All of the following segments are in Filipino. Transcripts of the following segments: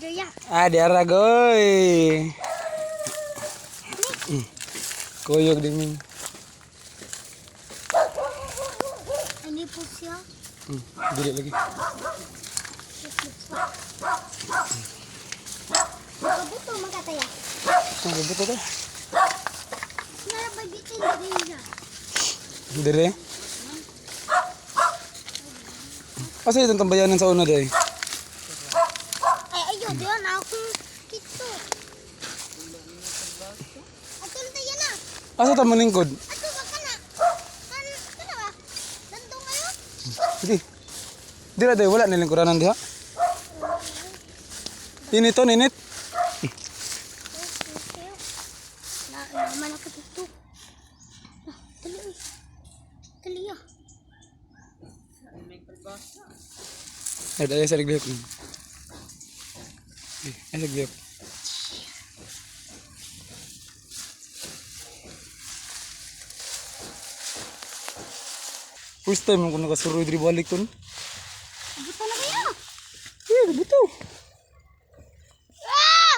Joya. Di aragoy. Kuyog din min. Ini po siya. Dili lagi. Kabuto magkataya. Buto to. Narabay dito yung dito. Dire. Asa itong tambayanan sa una day? Ay, ayun, diyan akong kito. Atol tayo na. Asa ta maningkod? Ato ba ka na? Kana ba? Landong kayo? Sige. Dira day wala nilang kuranan diha. Init to, init. Naman ako dito. Dali. Dali ah. Ay sa liglip. Ay sa liglip. First time ako nakasuroy diri balik to. Buto na kayo. Buto. Ah!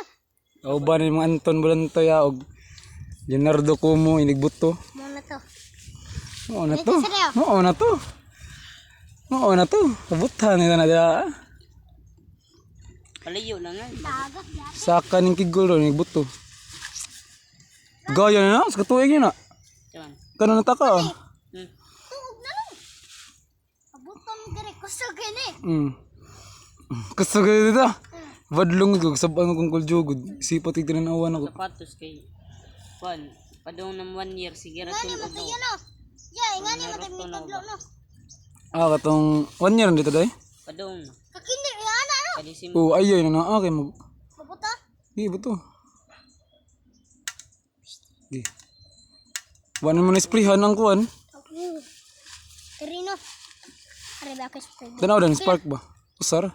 Kauban ni mga Anton Bulantoya og Leonardo Como inigbuto. Muna to. Oo na to. Oo na to. Oo na to. Kabutan nila na dira. Palayo lang nga. Dagat yan. Saka ning kigol ro inigbuto. Gaya na sa katuig yun na. Diyan. Kano nataka. Tuog na lang. Kabuton dire kusog ini. Gusto ko dito. Badlong ko sabang kong kuljugod. Sipat itinanawan ako. Sapatos kay Juan. Padong ng 1 year. Sige Ngani ratul mo udaw. tayo no. Ya, ngani mo tayo mitudlo no. Katong 1 year dito day. Padong. Kakindi ya ana no. Kalisim. Ayoy na na. Okay mo. Kabuta. Di buto. Di. Wala mo na sprayhan ang kuan. Terino. Are ba ka sa Tanaw dan spark ba? Usar.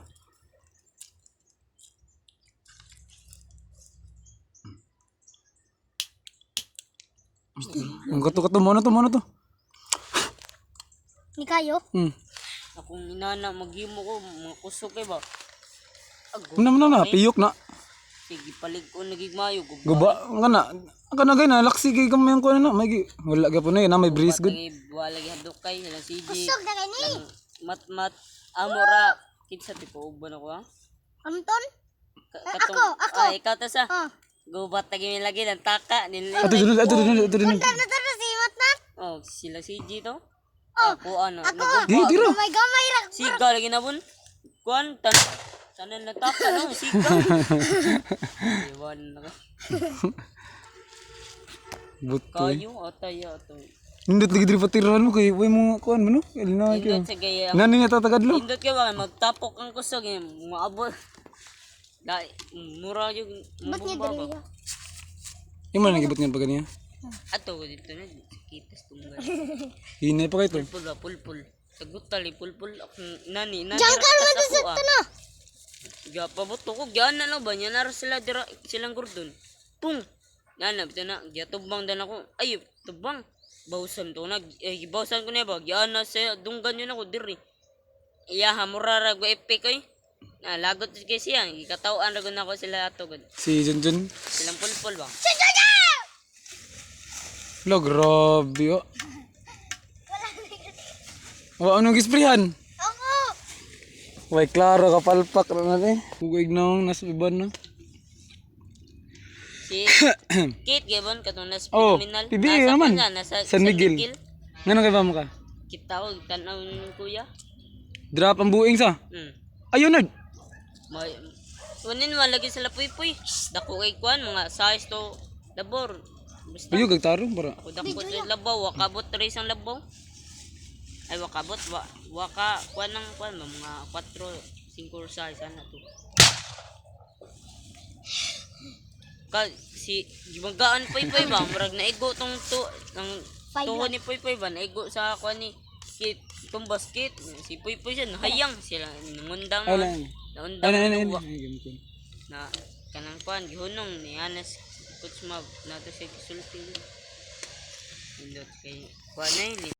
Ang kato mo na to. Ni kayo? Akong inana maghimo ko mga kusog kay ba. Na, piyok na. Sige palig ko nagigmayo ko. Guba, nga na. Kana gay na, laksi kay kamay ko na. May wala ka po na may breeze good. Wala gi hadukay sila CJ. Kusog na kani. Mat amora kinsa tipo uban ako ha. Anton? Katong Ako. ay ikaw ta sa. Gubat tagi mi lagi ng taka Ato dun. Punta na tara si Matnat. Oh, sila CJ to. Ako ano, Di dira. Gamay ra. siga lagi na bun. Kuan tanan na taka no, siga. Iwan na ka. Butoy. Kayo ataya to. Nindot lagi diri patirahan mo kay way mo kuan mo no. Elina kay. Indot sa gaya. Nani niya tatagadlo. Indot ka ba magtapok ang kusog maabot. Dai mura yung Ba't niya mabumba diri? ba? Imo na gibot nga pag niya. Ato dito na kitas tunggal. Hinay pa kay to. Pulpul. Sagot tali pulpul akong nani. Diyan ka naman sa sakto na. Ga pabuto ko gyana lang ba nya nar sila dira silang gurdon. Pung. Nana bitaw na gyatubang dan ako. Ay tubang. Bawsan to nag bawsan ko na ba gyana sa dunggan yun ako diri. Iya hamurara go epic oy. Na lagot kay siya gikatawan ra gud nako sila ato gud. Si Junjun. Silang pulpul ba. Lo grabe oh. Wa ano gisprihan? Ako. Way klaro kapalpak na natin. Huwag na nasa iban na. Si Kate Gabon katong nas Oh, criminal. PBA naman. Nasa San Miguel. Ngano kay ba mo ka? Kita og tan-aw ni kuya. Drop ang buing sa. Ayun na. May kunin mo lagi sila puy-puy. Dako kay kuan mga size to labor. Basta Ayun gagtarong para. ako dako sa labaw wakabot tres ang labaw. Ay wakabot waka kuan ng kuan mga 4 5 size ana to. Si gimagaan puy-puy ba murag naigo tong to ang tuhod ni puy-puy ba naigo sa kuan ni kit tong basket si puy-puy siya hayang sila nangundang naundang na kanang kuan gihunong ni Anas Kutsmab nato siya gisulti indot kay kuan ay